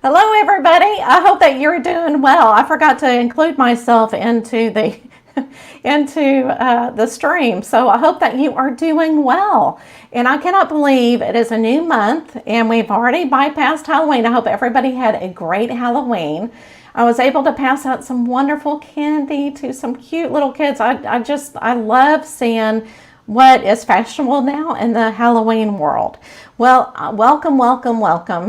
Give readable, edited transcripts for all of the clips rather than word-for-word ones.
Hello, everybody. I hope that you're doing well. I forgot to include myself into the the stream, so I hope that you are doing well. And I cannot believe it is a new month, and we've already bypassed Halloween. I hope everybody had a great Halloween. I was able to pass out some wonderful candy to some cute little kids. I love seeing what is fashionable now in the Halloween world. Well, welcome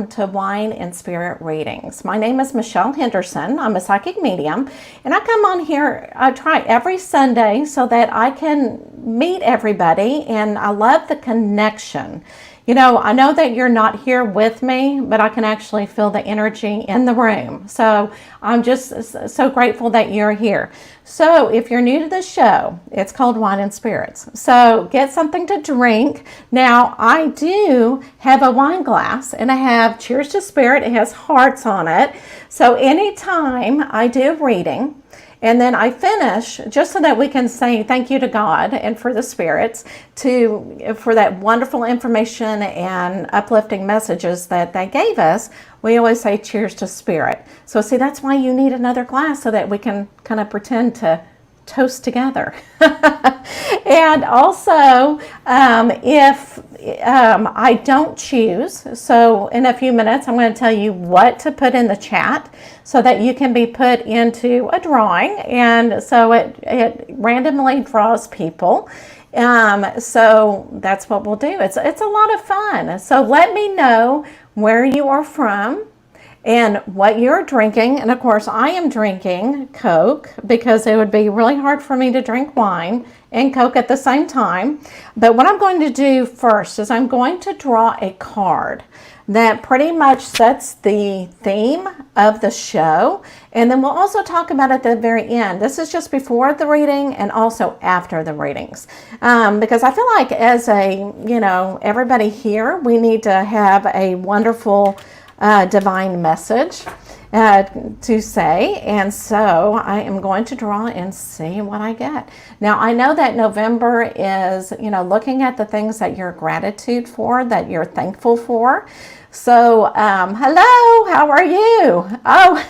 to Wine and Spirit Readings. My name is Michelle Henderson. I'm a psychic medium, and I come on here, I try every Sunday so that I can meet everybody, and I love the connection. You know, I know that you're not here with me, but I can actually feel the energy in the room. So I'm just so grateful that you're here. So if you're new to the show, it's called Wine and Spirits. So get something to drink. Now, I do have a wine glass, and I have Cheers to Spirit. It has hearts on it. So anytime I do a reading, and then I finish, just so that we can say thank you to God and for the spirits for that wonderful information and uplifting messages that they gave us. We always say cheers to spirit. So see, that's why you need another glass, so that we can kind of pretend to toast together. And also, if I don't choose, so in a few minutes I'm going to tell you what to put in the chat so that you can be put into a drawing, and so it randomly draws people. So that's what we'll do. It's a lot of fun. So let me know where you are from and what you're drinking. And of course, I am drinking Coke because it would be really hard for me to drink wine and Coke at the same time. But what I'm going to do first is I'm going to draw a card that pretty much sets the theme of the show. And then we'll also talk about it at the very end. This is just before the reading and also after the readings. Because I feel like as everybody here, we need to have a wonderful divine message to say, and so I am going to draw and see what I get. Now, I know that November is, looking at the things that you're gratitude for, that you're thankful for. So, hello, how are you? Oh,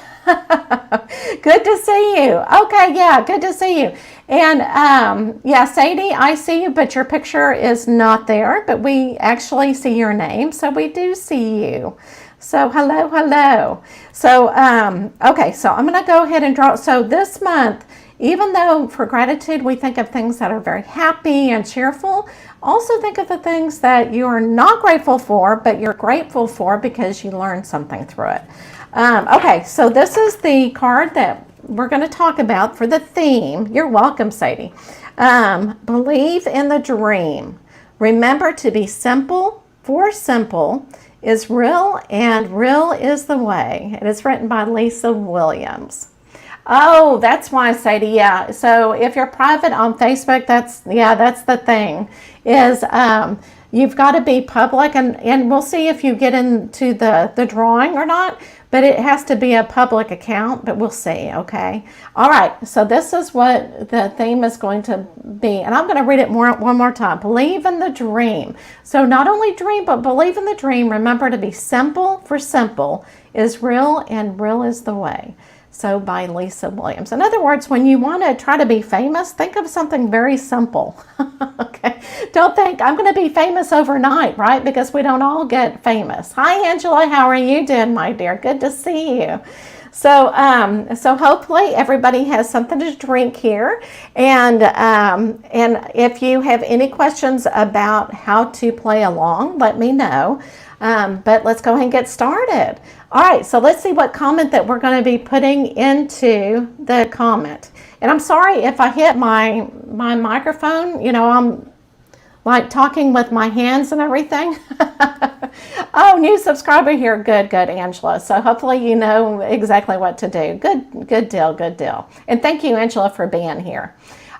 good to see you. Okay, yeah, good to see you. And yeah, Sadie, I see you, but your picture is not there, but we actually see your name, so we do see you. So hello. So, okay, so I'm going to go ahead and draw. So this month, even though for gratitude we think of things that are very happy and cheerful, also think of the things that you are not grateful for, but you're grateful for because you learned something through it. Okay, so this is the card that we're going to talk about for the theme. You're welcome, Sadie. Believe in the dream. Remember to be simple, for simple is real, and real is the way. It is written by Lisa Williams. Oh, that's why, Sadie. Yeah. So if you're private on Facebook, that's the thing. Is you've got to be public, and we'll see if you get into the drawing or not. But it has to be a public account, but we'll see, okay? All right, so this is what the theme is going to be. And I'm going to read it one more time. Believe in the dream. So not only dream, but believe in the dream. Remember to be simple, for simple is real, and real is the way. So by Lisa Williams. In other words, when you want to try to be famous, think of something very simple. Okay, don't think I'm going to be famous overnight, right? Because we don't all get famous. Hi, Angela. How are you doing, my dear? Good to see you. So, so hopefully everybody has something to drink here, and if you have any questions about how to play along, let me know. But let's go ahead and get started. All right, so let's see what comment that we're going to be putting into the comment. And I'm sorry if I hit my microphone. I'm like talking with my hands and everything. Oh, new subscriber here. Good, Angela. So hopefully you know exactly what to do. Good deal. And thank you, Angela, for being here.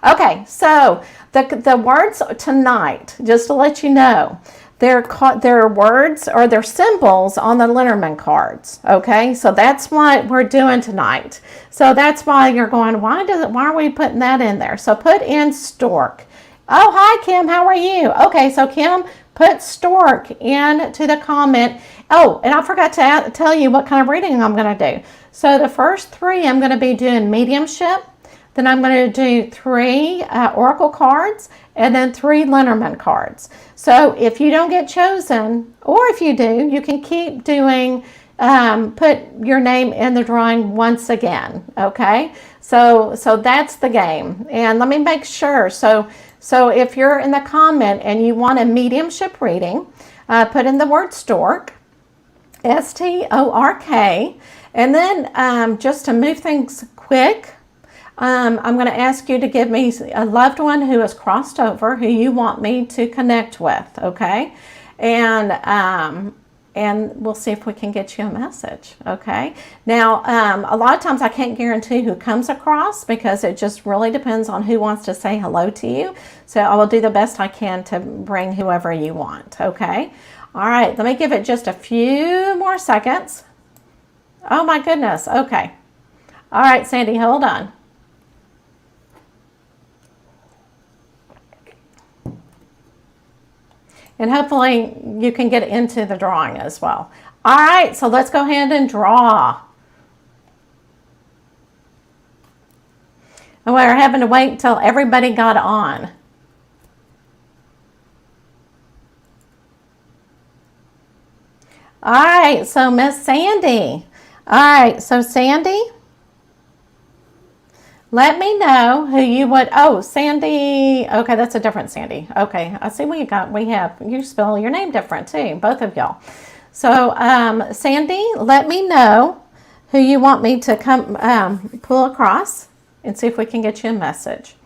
Okay, so the words tonight, just to let you know, they're words or they're symbols on the Lenormand cards. Okay, so that's what we're doing tonight. So that's why you're going, why are we putting that in there? So put in stork. Oh, hi, Kim. How are you? Okay, so Kim put stork into the comment. Oh, and I forgot to tell you what kind of reading I'm going to do. So the first three, I'm going to be doing mediumship. Then I'm going to do three oracle cards and then three Lenormand cards. So if you don't get chosen, or if you do, you can keep doing, put your name in the drawing once again. Okay, so that's the game. And let me make sure. So if you're in the comment and you want a mediumship reading, put in the word stork, STORK, and then just to move things quick, I'm going to ask you to give me a loved one who has crossed over, who you want me to connect with, okay? And we'll see if we can get you a message, okay? Now, a lot of times I can't guarantee who comes across because it just really depends on who wants to say hello to you. So I will do the best I can to bring whoever you want, okay? All right, let me give it just a few more seconds. Oh my goodness, okay. All right, Sandy, hold on. And hopefully you can get into the drawing as well. All right, so let's go ahead and draw. And we're having to wait until everybody got on. All right, so Miss Sandy. All right, so Sandy, let me know who you would. Oh, Sandy. Okay, that's a different Sandy. Okay, I see what you got. We have, you spell your name different too, both of y'all. So, Sandy, let me know who you want me to come pull across and see if we can get you a message.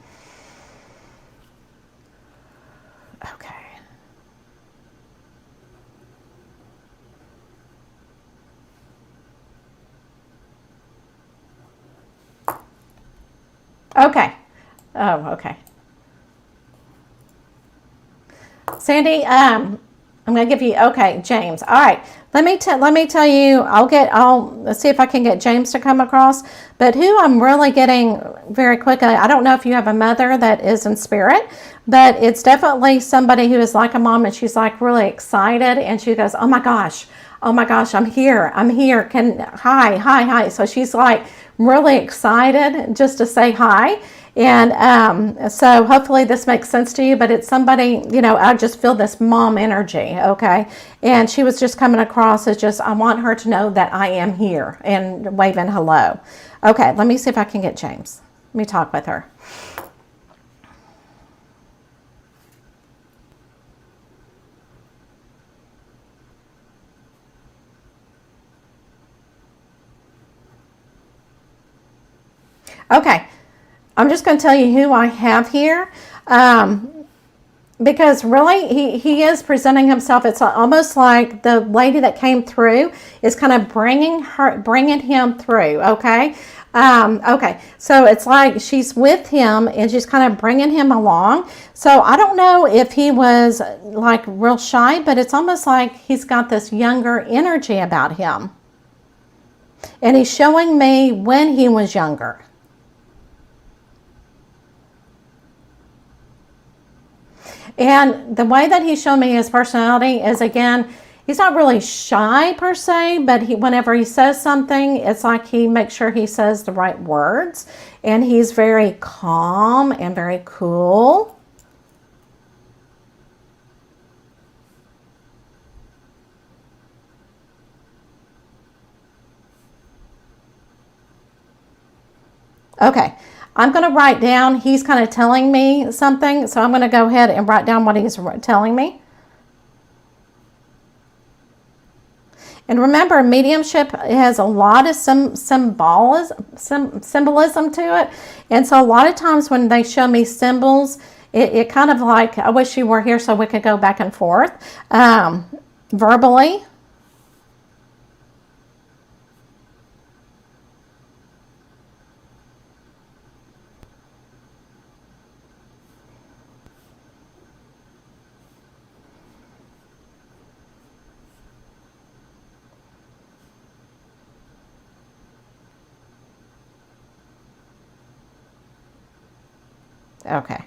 Okay. Okay. Oh, okay. Sandy, I'm going to give you, okay, James. All right. Let me tell you, let's see if I can get James to come across. But who I'm really getting very quickly, I don't know if you have a mother that is in spirit, but it's definitely somebody who is like a mom and she's like really excited and she goes, oh my gosh, I'm here. Hi. So she's like really excited just to say hi. And so hopefully this makes sense to you, but it's somebody, I just feel this mom energy, okay? And she was just coming across as just, I want her to know that I am here and waving hello. Okay, let me see if I can get James. Let me talk with her. Okay. I'm just going to tell you who I have here, because really he is presenting himself. It's almost like the lady that came through is kind of bringing him through. Okay. Okay. So it's like she's with him and she's kind of bringing him along. So I don't know if he was like real shy, but it's almost like he's got this younger energy about him. And he's showing me when he was younger. And the way that he showed me his personality is, again, he's not really shy per se, but whenever he says something, it's like he makes sure he says the right words. And he's very calm and very cool. Okay. I'm going to write down, he's kind of telling me something, so I'm going to go ahead and write down what he's telling me. And remember, mediumship has a lot of symbolism to it. And so a lot of times when they show me symbols, it kind of like, I wish you were here so we could go back and forth verbally. Okay.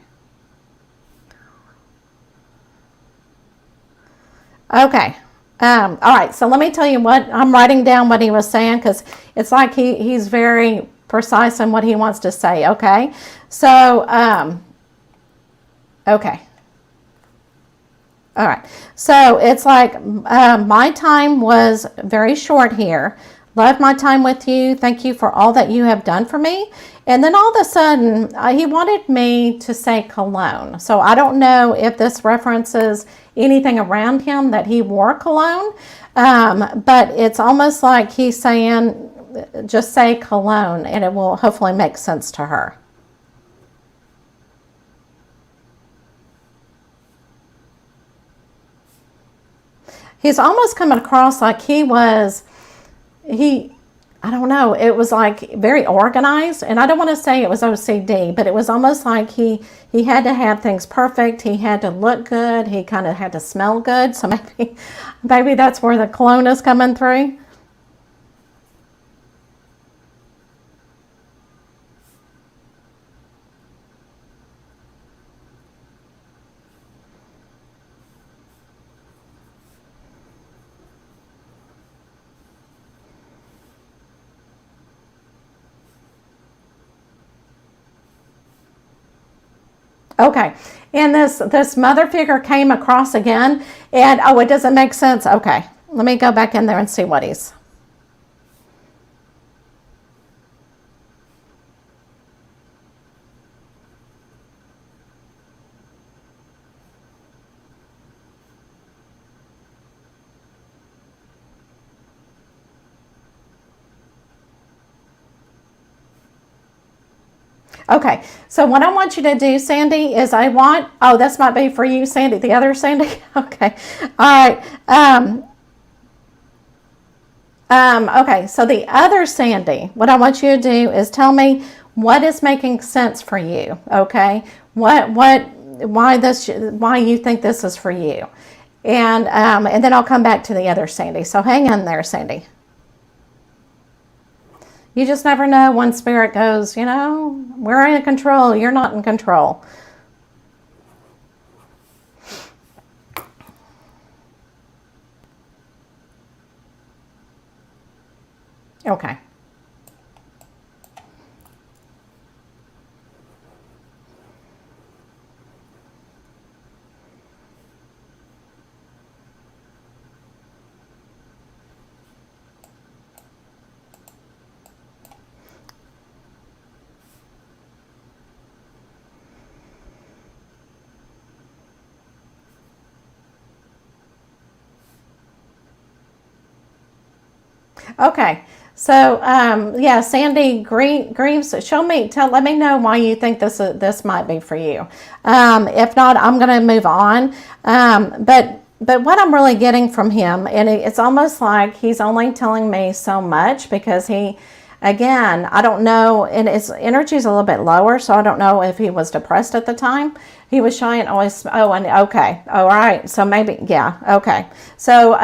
Okay. All right. So let me tell you what I'm writing down what he was saying, because it's like he's very precise in what he wants to say. Okay. So, okay. All right. So it's like my time was very short here. Loved my time with you. Thank you for all that you have done for me. And then all of a sudden, he wanted me to say cologne. So I don't know if this references anything around him that he wore cologne, but it's almost like he's saying, just say cologne, and it will hopefully make sense to her. He's almost coming across like I don't know, it was like very organized, and I don't want to say it was OCD, but it was almost like he had to have things perfect. He had to look good. He kind of had to smell good. So maybe that's where the cologne is coming through. Okay, and this mother figure came across again, and oh, it doesn't make sense. Okay, let me go back in there and see what he's. Okay, so what I want you to do, Sandy, is oh, this might be for you, Sandy, the other Sandy. Okay, all right. Okay, so the other Sandy, what I want you to do is tell me what is making sense for you. Okay, why you think this is for you, and then I'll come back to the other Sandy. So hang in there, Sandy. You just never know when spirit goes, we're in control, you're not in control. Okay. Okay. So, yeah, Sandy Greaves, let me know why you think this might be for you. If not, I'm going to move on. But what I'm really getting from him, and it's almost like he's only telling me so much, because again, I don't know, and his energy is a little bit lower, so I don't know if he was depressed at the time. He was shy and always, okay, all right, so maybe, yeah, okay. So,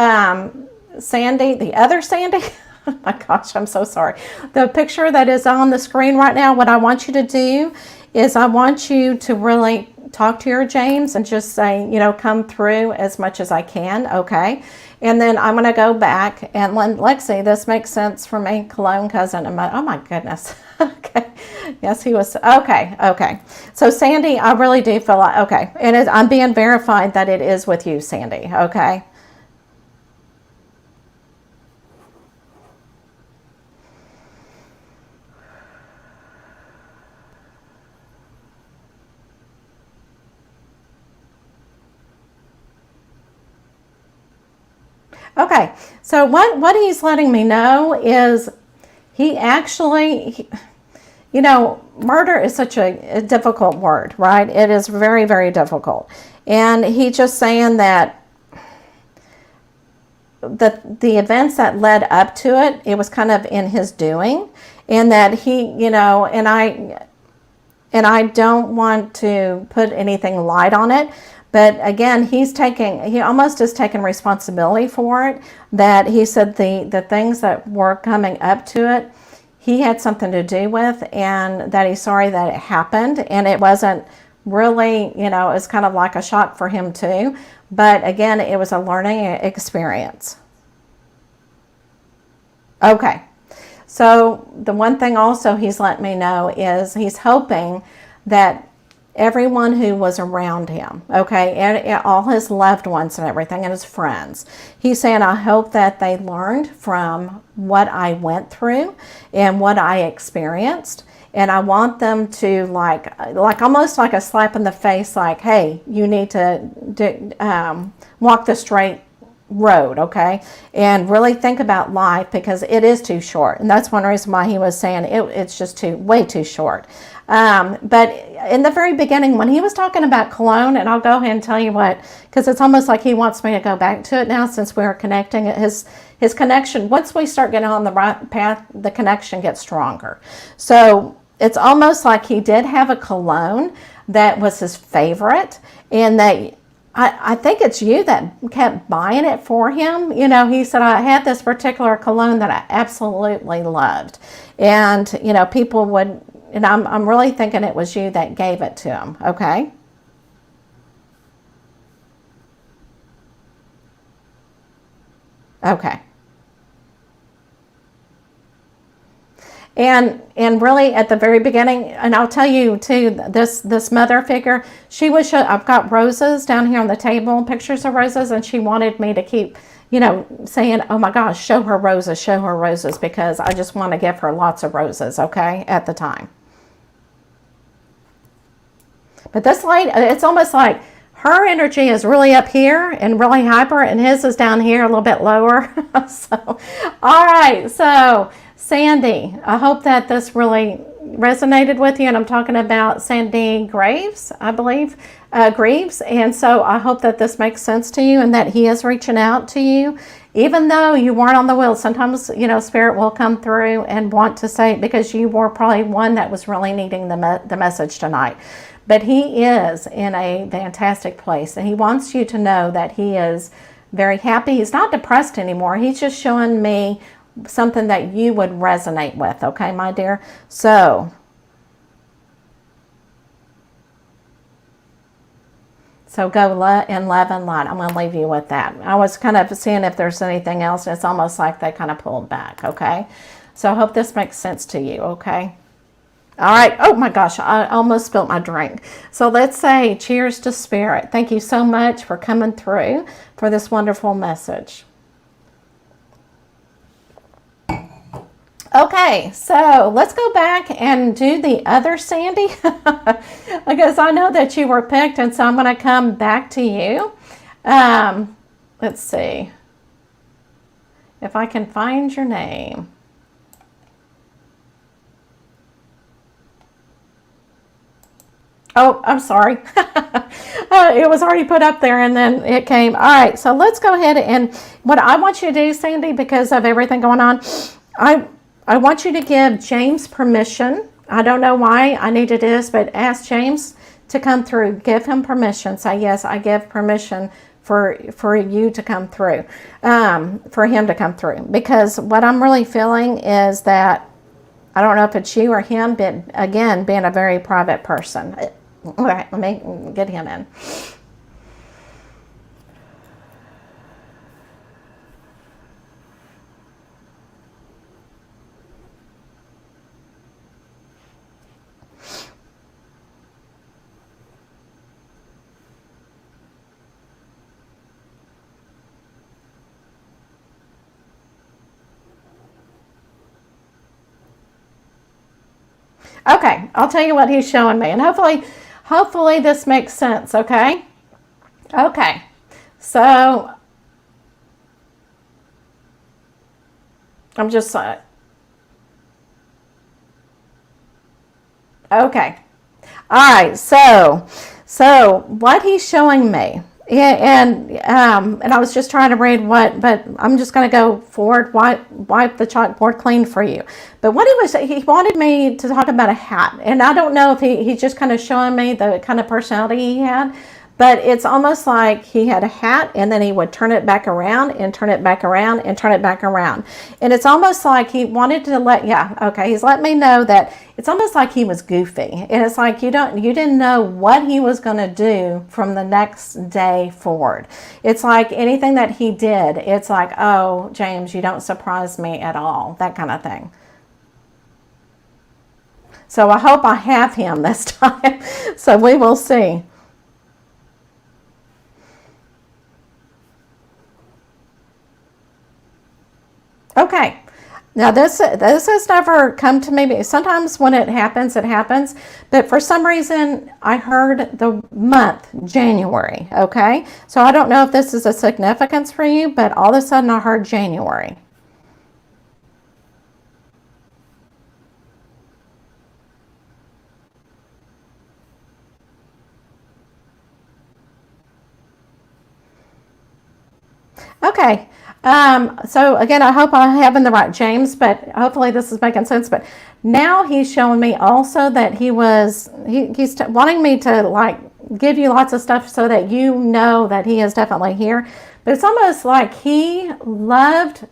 Sandy, the other Sandy, oh my gosh, I'm so sorry. The picture that is on the screen right now, what I want you to do is I want you to really talk to your James and just say, come through as much as I can, okay? And then I'm going to go back and Lexi, this makes sense for me, cologne cousin. Oh my goodness. Okay. Yes, he was. Okay. So Sandy, I really do feel like, okay. And I'm being verified that it is with you, Sandy, okay? Okay, so what he's letting me know is he actually, murder is such a difficult word, right? It is very, very difficult. And he's just saying that the events that led up to it, it was kind of in his doing, and that he, and I don't want to put anything light on it. But again, he almost is taking responsibility for it, that he said the things that were coming up to it, he had something to do with, and that he's sorry that it happened, and it wasn't really, you know, is kind of like a shock for him too. But again, it was a learning experience. Okay. So the one thing also he's let me know is he's hoping that everyone who was around him, okay, and all his loved ones and everything and his friends, he's saying, I hope that they learned from what I went through and what I experienced. And I want them to like almost like a slap in the face, like, hey, you need to walk the straight road, okay, and really think about life, because it is too short. And that's one reason why he was saying it's just way too short. But in the very beginning, when he was talking about cologne, and I'll go ahead and tell you what, because it's almost like he wants me to go back to it now since we're connecting. His connection, once we start getting on the right path, the connection gets stronger. So it's almost like he did have a cologne that was his favorite, and that I think it's you that kept buying it for him. You know, he said, I had this particular cologne that I absolutely loved. And, you know, people would, and I'm really thinking it was you that gave it to him, okay? Okay. And really at the very beginning, and I'll tell you too, this mother figure, she was I've got roses down here on the table, pictures of roses, and she wanted me to keep, you know, saying, oh my gosh, show her roses, because I just want to give her lots of roses, okay, at the time. But this light, it's almost like her energy is really up here and really hyper, and his is down here a little bit lower. So, all right, so Sandy, I hope that this really resonated with you, and I'm talking about Sandy Graves, I believe, Greaves, and so I hope that this makes sense to you and that he is reaching out to you, even though you weren't on the wheel. Sometimes, you know, Spirit will come through and want to say, because you were probably one that was really needing the message tonight. But he is in a fantastic place, and he wants you to know that he is very happy. He's not depressed anymore. He's just showing me something that you would resonate with, okay, my dear? So go in love and light. I'm going to leave you with that. I was kind of seeing if there's anything else, and it's almost like they kind of pulled back, okay? So I hope this makes sense to you, okay? All right. Oh my gosh, I almost spilled my drink. So let's say cheers to Spirit. Thank you so much for coming through for this wonderful message. Okay, so let's go back and do the other Sandy, because I know that you were picked, and so I'm going to come back to you. Let's see if I can find your name. Oh, I'm sorry. It was already put up there and then it came. All right, so let's go ahead, and what I want you to do, Sandy, because of everything going on, I want you to give James permission. I don't know why I needed this, but ask James to come through. Give him permission. Say, yes, I give permission for you to come through, for him to come through. Because what I'm really feeling is that, I don't know if it's you or him, but again, being a very private person. All right, let me get him in. Okay, I'll tell you what he's showing me, and hopefully this makes sense, okay? Okay, so I'm just, okay. All right, so what he's showing me, and I was just trying to read what, but I'm just going to go forward, wipe the chalkboard clean for you. But what he wanted me to talk about a hat, and I don't know if he's just kind of showing me the kind of personality he had, but it's almost like he had a hat and then he would turn it back around and turn it back around and turn it back around. And it's almost like he wanted to he's letting me know that it's almost like he was goofy. And it's like you didn't know what he was going to do from the next day forward. It's like anything that he did, it's like, oh, James, you don't surprise me at all, that kind of thing. So I hope I have him this time. So we will see. Okay, now this has never come to me. Sometimes when it happens, but for some reason I heard the month January, okay? So I don't know if this is a significance for you, but all of a sudden I heard January. Okay. So again, I hope I'm having the right James, but hopefully this is making sense. But now he's showing me also that he's wanting me to like give you lots of stuff so that you know that he is definitely here. But it's almost like he loved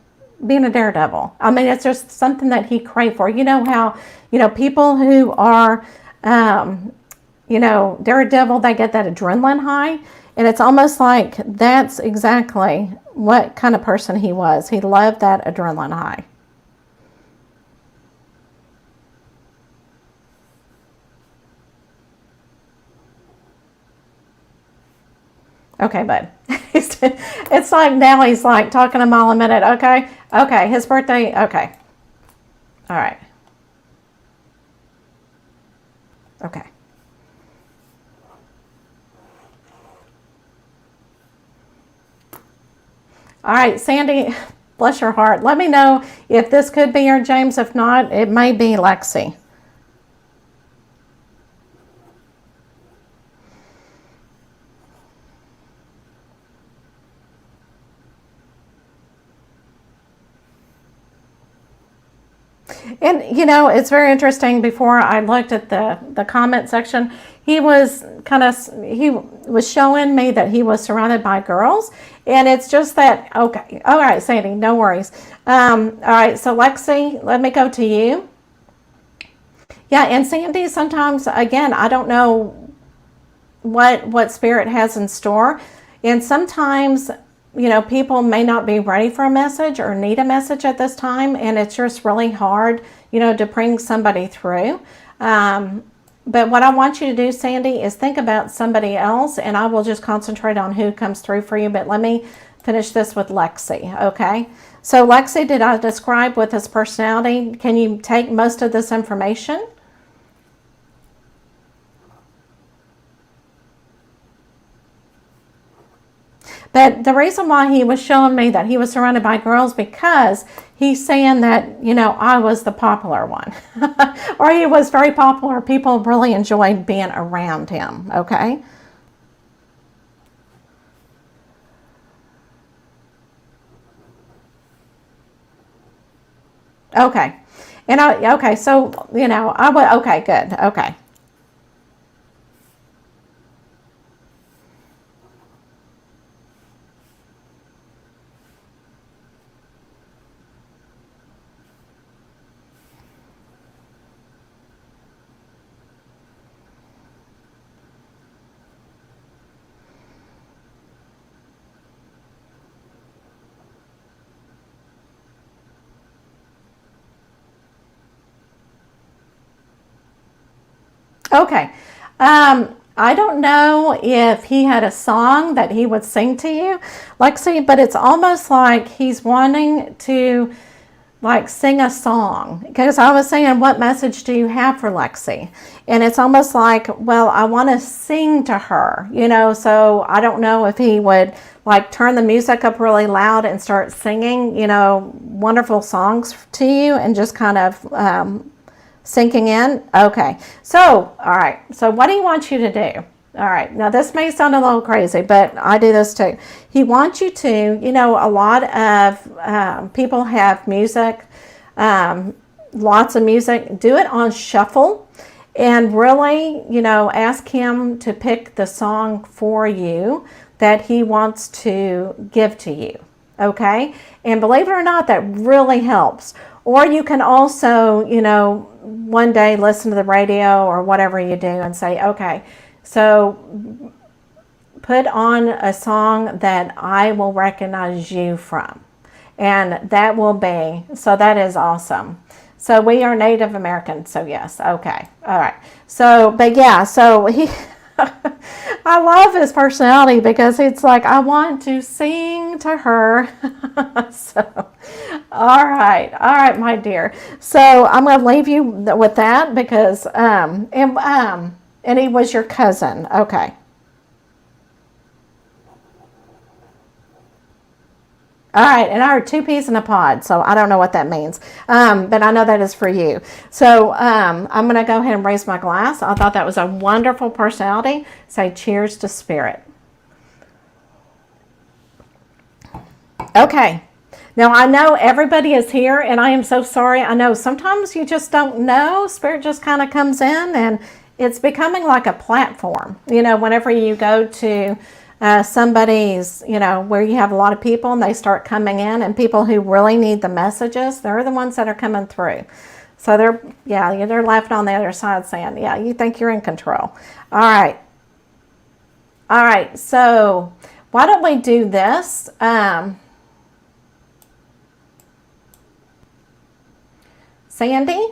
being a daredevil. I mean, it's just something that he craved for. You know how, people who are, daredevil, they get that adrenaline high. And it's almost like that's exactly what kind of person he was. He loved that adrenaline high. Okay, bud. It's like now he's like talking a mile a minute. Okay. Okay. His birthday. Okay. All right. Okay. All right, Sandy, bless your heart. Let me know if this could be your James. If not, it may be Lexi. And it's very interesting. Before I looked at the comment section, he was showing me that he was surrounded by girls, and it's just that. Okay, all right, Sandy, no worries. All right, so Lexi, let me go to you. Yeah, and Sandy, sometimes again, I don't know what spirit has in store, and sometimes people may not be ready for a message or need a message at this time, and it's just really hard, to bring somebody through. But what I want you to do, Sandy, is think about somebody else, and I will just concentrate on who comes through for you. But let me finish this with Lexi, okay? So Lexi, did I describe with his personality? Can you take most of this information? But the reason why he was showing me that he was surrounded by girls, because he's saying that, I was the popular one. Or he was very popular. People really enjoyed being around him, okay? Okay. And okay, so, I would, okay, good, okay. Okay. I don't know if he had a song that he would sing to you, Lexi, but it's almost like he's wanting to like sing a song. Because I was saying, what message do you have for Lexi? And it's almost like, well, I want to sing to her, so I don't know if he would like turn the music up really loud and start singing, wonderful songs to you and just kind of sinking in. Okay, so all right, so what do you want you to do? All right, now this may sound a little crazy, but I do this too. He wants you to, a lot of people have music, lots of music. Do it on shuffle, and really, ask him to pick the song for you that he wants to give to you. Okay? And believe it or not, that really helps. Or you can also, one day listen to the radio or whatever you do and say, okay, so put on a song that I will recognize you from. And that will be, so that is awesome. So we are Native American, so yes, okay, all right. So, but yeah, so he, I love his personality because it's like, I want to sing to her. So, all right, my dear. So I'm going to leave you with that because, and he was your cousin, okay. All right, and I heard 2 peas in a pod, so I don't know what that means, but I know that is for you. So I'm going to go ahead and raise my glass. I thought that was a wonderful personality. Say cheers to spirit. Okay, now I know everybody is here, and I am so sorry. I know sometimes you just don't know. Spirit just kind of comes in, and it's becoming like a platform. Whenever you go to somebody's, where you have a lot of people and they start coming in, and people who really need the messages, they're the ones that are coming through. So they're laughing on the other side saying, yeah, you think you're in control. All right. So why don't we do this? Sandy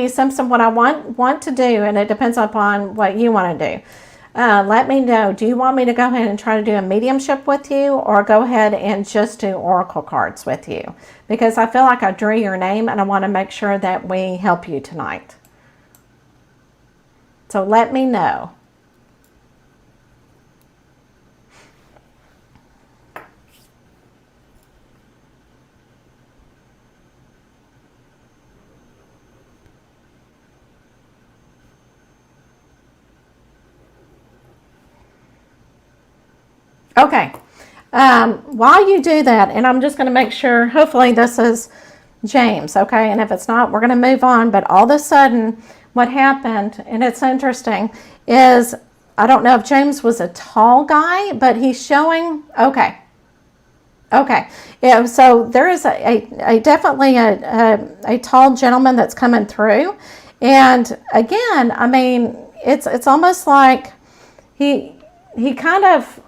Simpson, what I want to do, and it depends upon what you want to do. Let me know. Do you want me to go ahead and try to do a mediumship with you, or go ahead and just do oracle cards with you? Because I feel like I drew your name and I want to make sure that we help you tonight. So let me know. Okay, while you do that, and I'm just going to make sure, hopefully this is James, okay, and if it's not, we're going to move on. But all of a sudden, what happened, and it's interesting, is I don't know if James was a tall guy, but he's showing, okay, yeah, so there is definitely a tall gentleman that's coming through, and again, I mean, it's almost like he kind of.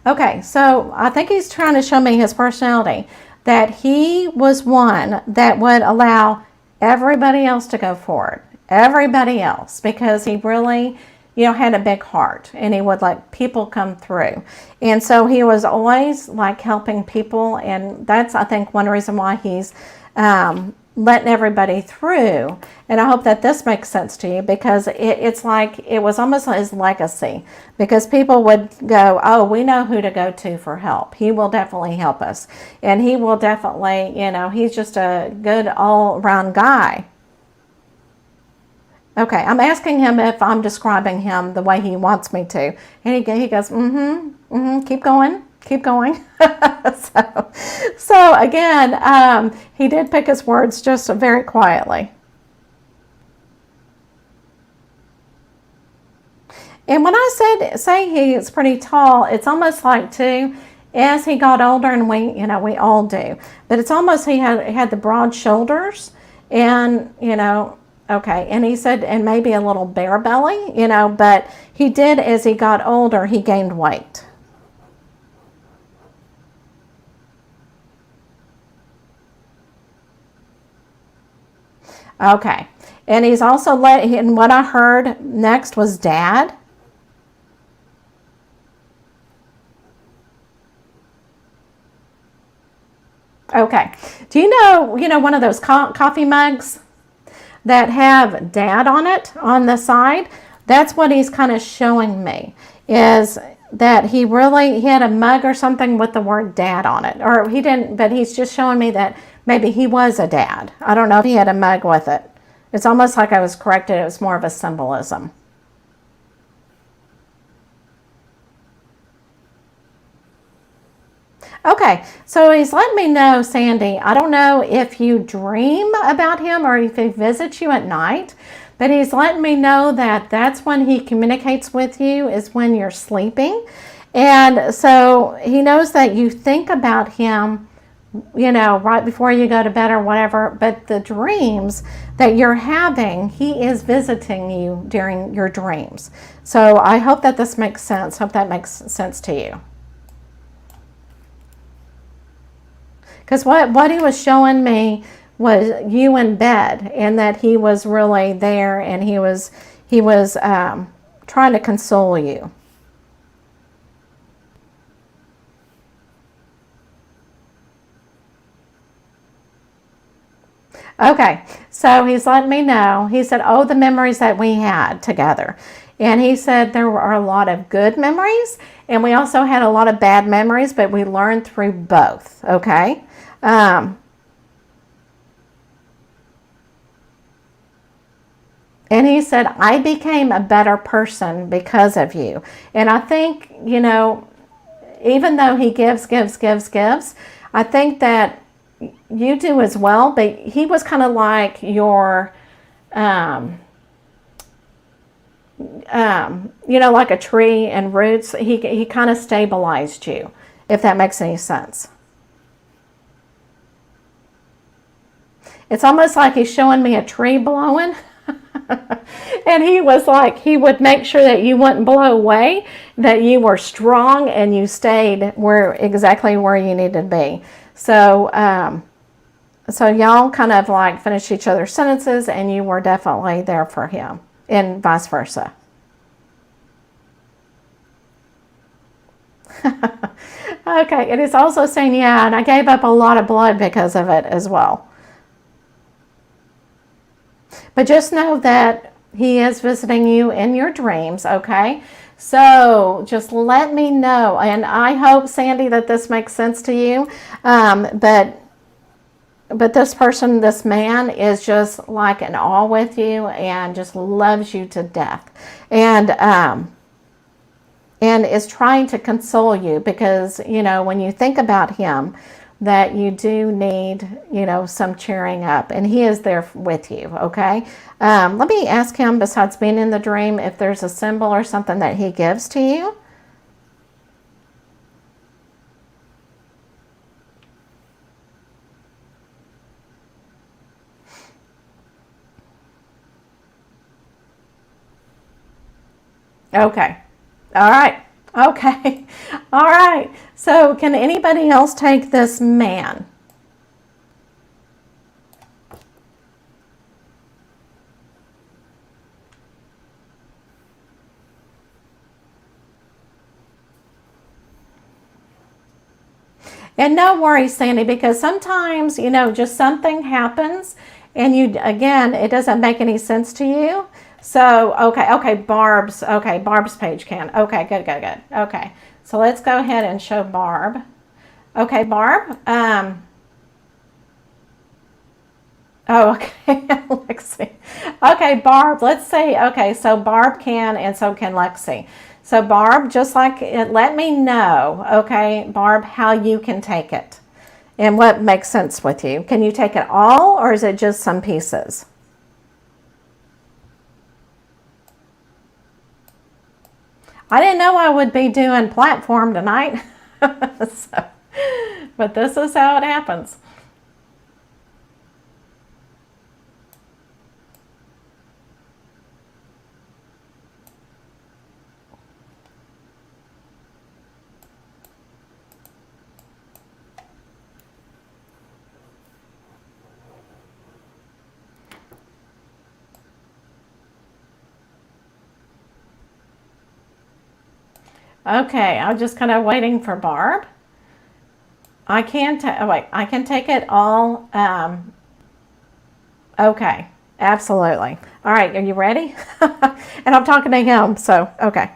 Okay, so I think he's trying to show me his personality, that he was one that would allow everybody else to go forward, everybody else, because he really, had a big heart, and he would let people come through. And so he was always like helping people, and that's, I think, one reason why he's letting everybody through. And I hope that this makes sense to you, because it's like it was almost his legacy, because people would go, oh, we know who to go to for help. He will definitely help us, and he will definitely, he's just a good all-around guy. Okay, I'm asking him if I'm describing him the way he wants me to, and he goes, keep going. So again, he did pick his words just very quietly. And when I say he is pretty tall, it's almost like too, as he got older, and we all do, but it's almost he had the broad shoulders, and okay, and he said, and maybe a little bare belly, but he did, as he got older, he gained weight. Okay, and he's also and what I heard next was dad. Okay, do you know one of those coffee mugs that have dad on it on the side? That's what he's kind of showing me, is that he had a mug or something with the word dad on it, or he didn't, but he's just showing me that maybe he was a dad. I don't know if he had a mug with it. It's almost like I was corrected. It was more of a symbolism. Okay, so he's letting me know, Sandy, I don't know if you dream about him or if he visits you at night, but he's letting me know that that's when he communicates with you, is when you're sleeping. And so he knows that you think about him, you know, right before you go to bed or whatever, but the dreams that you're having, he is visiting you during your dreams. So I hope that this makes sense. Hope that makes sense to you. Because what he was showing me was you in bed, and that he was really there, and he was trying to console you. Okay, so he's letting me know. He said, oh, the memories that we had together. And he said there were a lot of good memories, and we also had a lot of bad memories, but we learned through both, okay? And he said, I became a better person because of you. And I think, you know, even though he gives, I think that you do as well, but he was kind of like your, you know, like a tree and roots. He kind of stabilized you, if that makes any sense. It's almost like he's showing me a tree blowing. And he was like, he would make sure that you wouldn't blow away, that you were strong and you stayed exactly where you needed to be. So, so y'all kind of like finished each other's sentences, and you were definitely there for him, and vice versa. Okay, it is also saying, yeah, and I gave up a lot of blood because of it as well. But just know that he is visiting you in your dreams, okay? So just let me know. And I hope, Sandy, that this makes sense to you. But this person, this man, is just like in awe with you and just loves you to death. And is trying to console you because, you know, when you think about him, that you do need, you know, some cheering up, and he is there with you, okay? Let me ask him, besides being in the dream, if there's a symbol or something that he gives to you. Okay. All right. Okay. All right. So can anybody else take this man? And no worries, Sandy, because sometimes, you know, just something happens and you, again, it doesn't make any sense to you. So, okay, Barb's page can. Okay, good. Okay, so let's go ahead and show Barb. Okay, Barb. Oh, okay, Lexi. Okay, Barb, let's see. Okay, so Barb can, and so can Lexi. So Barb, just like it, let me know, okay, Barb, how you can take it and what makes sense with you. Can you take it all, or is it just some pieces? I didn't know I would be doing platform tonight, so, but this is how it happens. Okay, I'm just kind of waiting for Barb. I can I can take it all. Okay, absolutely. All right, are you ready? And I'm talking to him, so okay.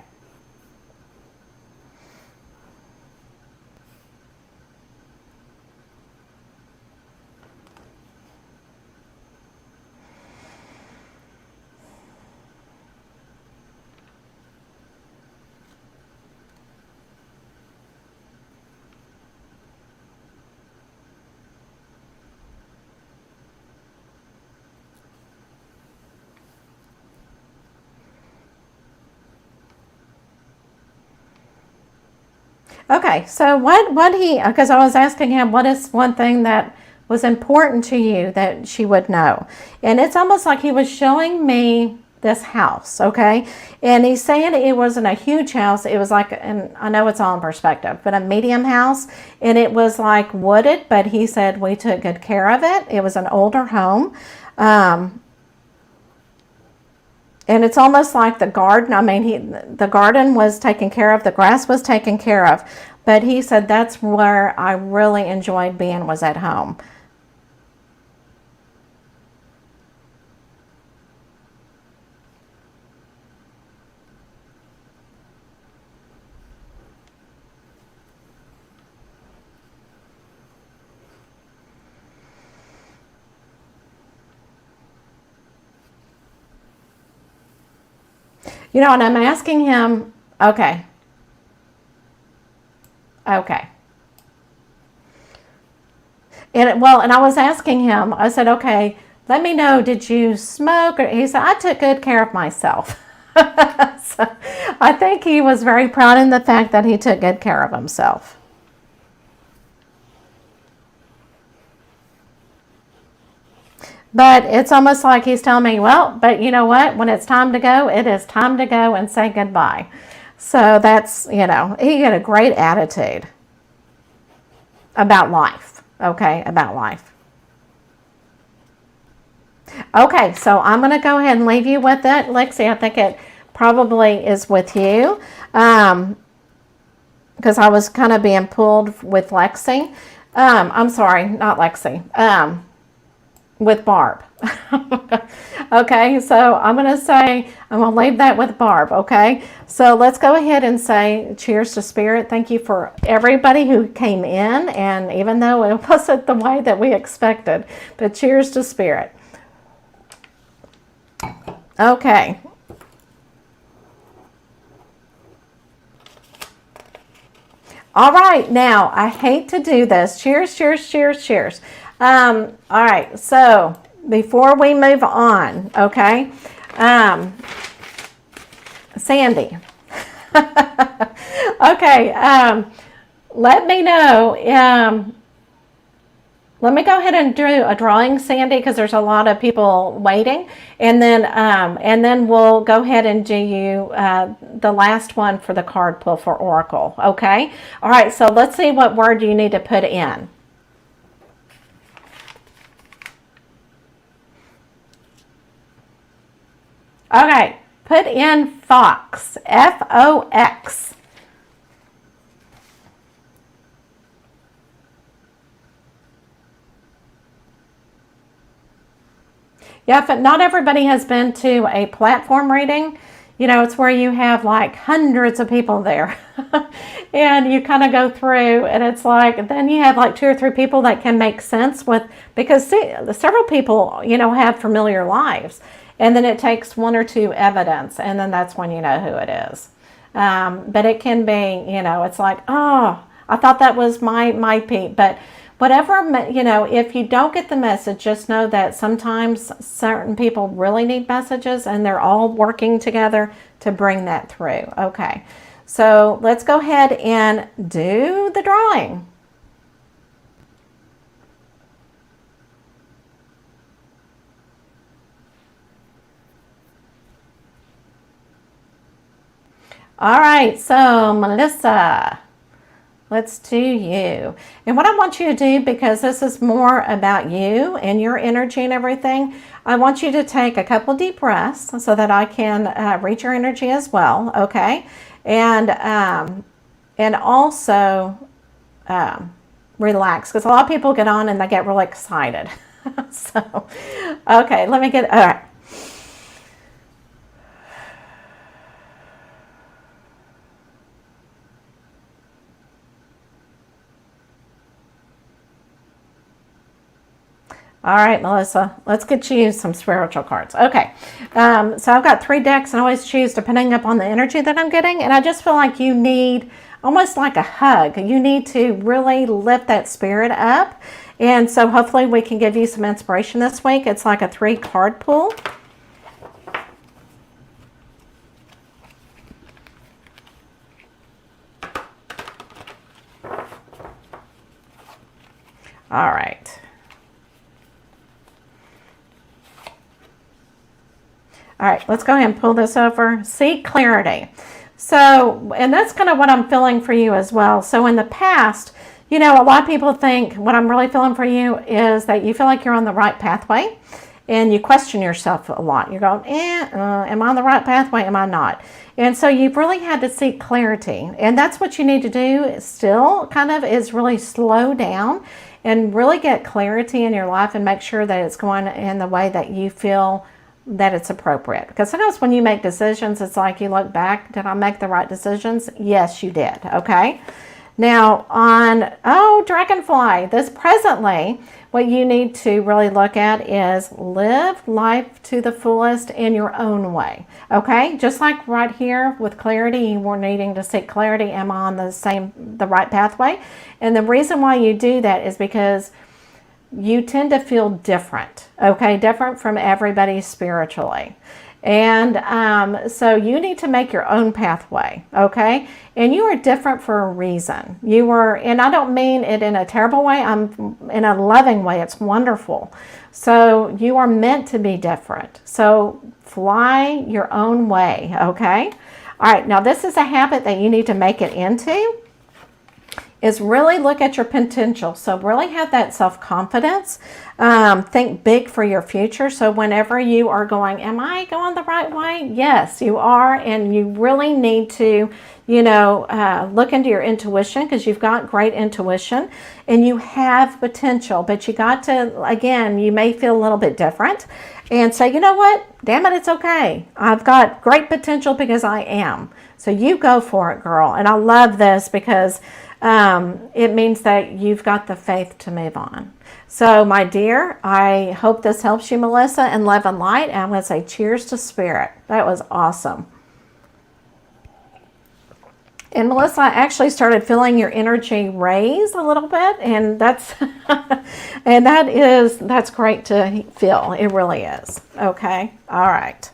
Okay, so because I was asking him, what is one thing that was important to you that she would know? And it's almost like he was showing me this house, okay? And he's saying it wasn't a huge house. It was like, and I know it's all in perspective, but a medium house. And it was like wooded, but he said we took good care of it. It was an older home. And it's almost like the garden. I mean, the garden was taken care of. The grass was taken care of. But he said that's where I really enjoyed being, was at home. You know, and I'm asking him, okay. And I was asking him, I said, okay, let me know, did you smoke? Or he said, I took good care of myself. So I think he was very proud in the fact that he took good care of himself. But it's almost like he's telling me, well, but you know what? When it's time to go, it is time to go and say goodbye. So that's, he had a great attitude about life, okay, about life. Okay, so I'm going to go ahead and leave you with it. Lexi, I think it probably is with you because I was kind of being pulled with Lexi. I'm sorry, not Lexi. With Barb. Okay, so I'm going to leave that with Barb, okay? So let's go ahead and say cheers to spirit. Thank you for everybody who came in, and even though it wasn't the way that we expected, but cheers to spirit. Okay. All right, now I hate to do this. Cheers, cheers, cheers, cheers. All right, so before we move on, okay, Sandy. Okay, let me know. Let me go ahead and do a drawing, Sandy, because there's a lot of people waiting, and then we'll go ahead and do you the last one for the card pull for Oracle. Okay. All right. So let's see what word you need to put in. Okay, put in Fox, F-O-X. Yeah, but not everybody has been to a platform reading. It's where you have like hundreds of people there. And you kind of go through, and it's like, then you have like 2 or 3 people that can make sense with, because several people, have familiar lives. And then it takes 1 or 2 evidence, and then that's when you know who it is. But it can be, it's like, oh, I thought that was my Pete. But whatever, if you don't get the message, just know that sometimes certain people really need messages, and they're all working together to bring that through. Okay, so let's go ahead and do the drawing. All right, so Melissa, let's do you. And what I want you to do, because this is more about you and your energy and everything, I want you to take a couple deep breaths so that I can read your energy as well, okay? And also relax, because a lot of people get on and they get really excited. So, okay, let me get, all right. All right, Melissa, let's get you some spiritual cards. Okay, so I've got 3 decks, and I always choose depending upon the energy that I'm getting, and I just feel like you need almost like a hug. You need to really lift that spirit up, and so hopefully we can give you some inspiration this week. It's like a 3 card pull. All right. All right, let's go ahead and pull this over. Seek clarity. So, and that's kind of what I'm feeling for you as well. So in the past, you know, a lot of people think what I'm really feeling for you is that you feel like you're on the right pathway and you question yourself a lot. You're going, am I on the right pathway? Am I not? And so you've really had to seek clarity. And that's what you need to do still kind of is really slow down and really get clarity in your life and make sure that it's going in the way that you feel that it's appropriate. Because sometimes when you make decisions, it's like you look back, did I make the right decisions? Yes, you did. Okay. Now on, Dragonfly, this presently, what you need to really look at is live life to the fullest in your own way. Okay. Just like right here with clarity, you were needing to seek clarity. Am I on the right pathway? And the reason why you do that is because you tend to feel different, okay? Different from everybody spiritually. And so you need to make your own pathway, okay? And you are different for a reason. And I don't mean it in a terrible way, I'm in a loving way. It's wonderful. So you are meant to be different. So fly your own way, okay? All right, now this is a habit that you need to make it into. Is really look at your potential. So really have that self-confidence. Think big for your future. So whenever you are going, am I going the right way? Yes, you are. And you really need to, look into your intuition because you've got great intuition and you have potential. But you got to, again, you may feel a little bit different and say, you know what? Damn it, it's okay. I've got great potential because I am. So you go for it, girl. And I love this because it means that you've got the faith to move on. So my dear, I hope this helps you, Melissa, and love and light. And I'm going to say cheers to spirit. That was awesome. And Melissa, I actually started feeling your energy raise a little bit, and that's that's great to feel. It really is. Okay. All right.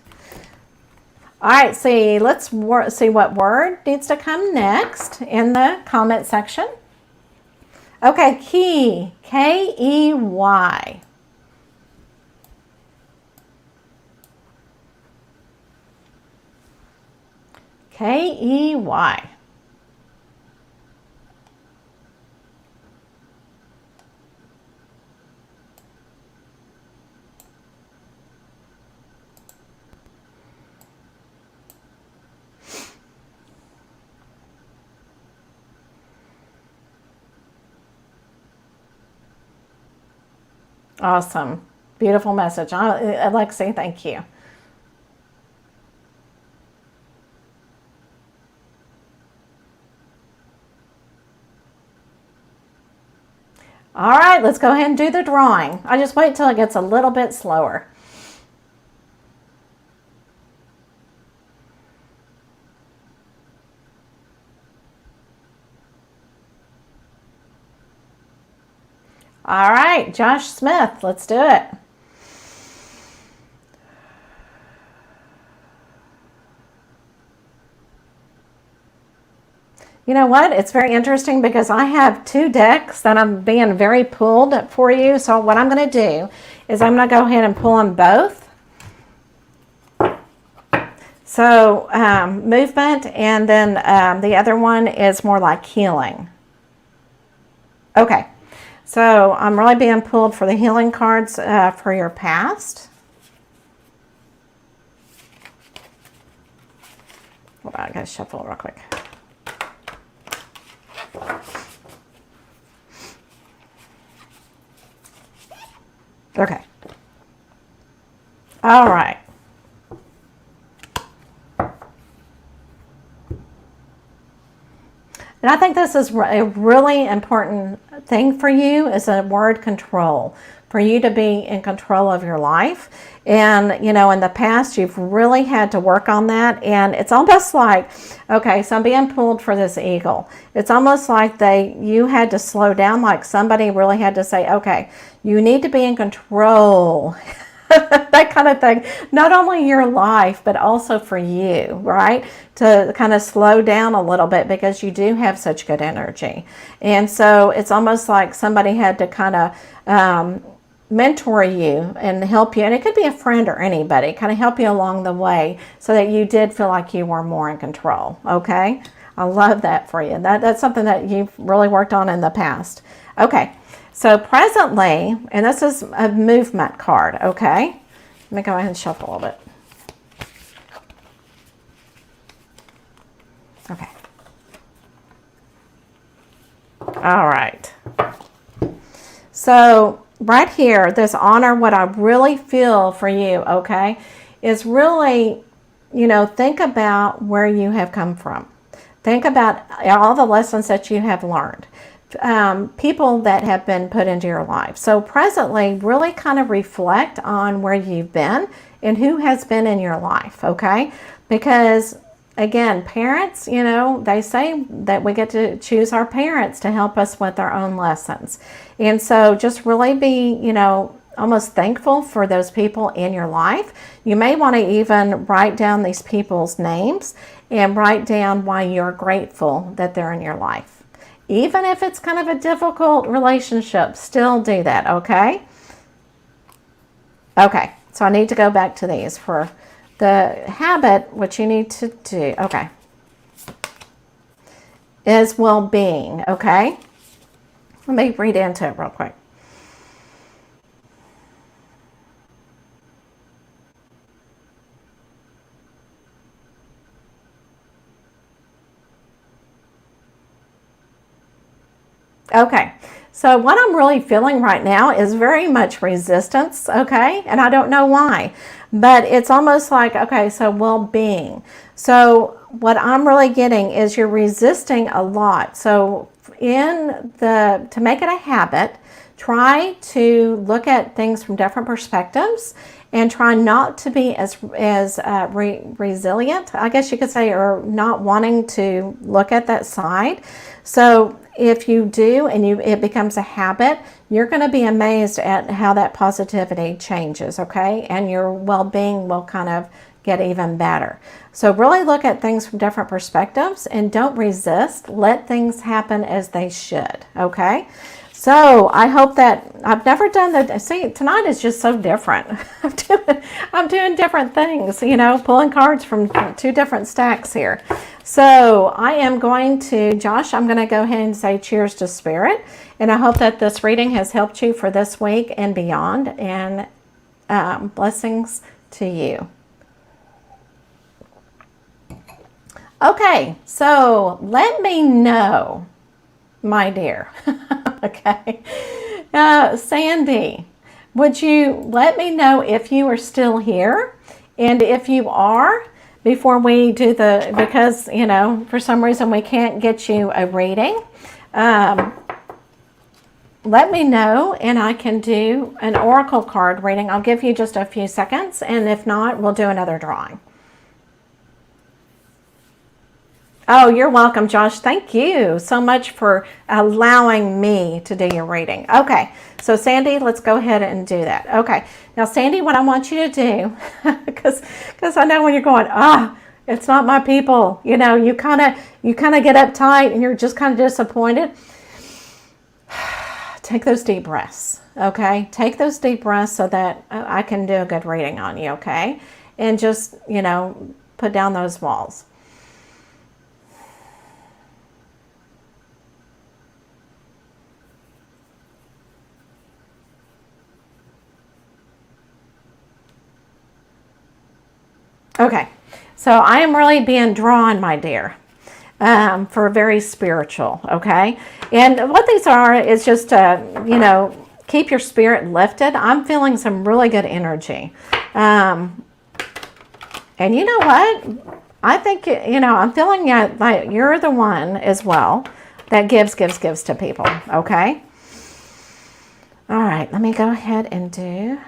All right, let's see what word needs to come next in the comment section. Okay, key, K-E-Y. K-E-Y. Awesome. Beautiful message. Alexi, thank you. All right, let's go ahead and do the drawing. I just wait till it gets a little bit slower. All right, Josh Smith, let's do it. You know what? It's very interesting because I have two decks that I'm being very pulled for you. So what I'm going to do is I'm going to go ahead and pull them both. So movement, and then the other one is more like healing. Okay. So I'm really being pulled for the healing cards for your past. Hold on, I gotta shuffle it real quick. Okay. All right. And I think this is a really important thing for you is a word control, for you to be in control of your life. And, you know, in the past, you've really had to work on that. And it's almost like, okay, so I'm being pulled for this eagle. It's almost like you had to slow down, like somebody really had to say, okay, you need to be in control that kind of thing. Not only your life, but also for you, right? To kind of slow down a little bit because you do have such good energy. And so it's almost like somebody had to kind of mentor you and help you. And it could be a friend or anybody, kind of help you along the way so that you did feel like you were more in control, okay? I love that for you. That's something that you've really worked on in the past. Okay, so presently, and this is a movement card, okay? Let me go ahead and shuffle a little bit. Okay. All right. So right here, this honor, what I really feel for you, okay, is really, think about where you have come from. Think about all the lessons that you have learned, people that have been put into your life. So presently, really kind of reflect on where you've been and who has been in your life, okay? Because again, parents, they say that we get to choose our parents to help us with our own lessons. And so just really be, almost thankful for those people in your life. You may want to even write down these people's names and write down why you're grateful that they're in your life. Even if it's kind of a difficult relationship, still do that, okay? Okay, so I need to go back to these for the habit. What you need to do, okay, is well-being, okay? Let me read into it real quick. Okay, so what I'm really feeling right now is very much resistance, okay? And I don't know why, but it's almost like, okay, so well-being. So what I'm really getting is you're resisting a lot. So to make it a habit, try to look at things from different perspectives and try not to be as resilient, I guess you could say, or not wanting to look at that side. So if you do and it becomes a habit, you're going to be amazed at how that positivity changes, okay? And your well-being will kind of get even better. So really look at things from different perspectives and don't resist. Let things happen as they should, okay? So I hope that I've never done see, tonight is just so different. I'm doing different things, pulling cards from two different stacks here. So I am going to, Josh, I'm going to go ahead and say cheers to spirit. And I hope that this reading has helped you for this week and beyond. And blessings to you. Okay, so let me know, my dear. Okay. Sandy, would you let me know if you are still here? And if you are, before we do because, for some reason we can't get you a reading, let me know and I can do an oracle card reading. I'll give you just a few seconds, and if not, we'll do another drawing. Oh, you're welcome, Josh. Thank you so much for allowing me to do your reading. Okay, so Sandy, let's go ahead and do that. Okay, now Sandy, what I want you to do, because I know when you're going, it's not my people, you kind of get uptight and you're just kind of disappointed. Take those deep breaths, okay? Take those deep breaths so that I can do a good reading on you, okay? And just, put down those walls. Okay, so I am really being drawn, my dear, for very spiritual, okay? And what these are is just to, keep your spirit lifted. I'm feeling some really good energy. And you know what? I think, I'm feeling like you're the one as well that gives to people, okay? All right, let me go ahead and do...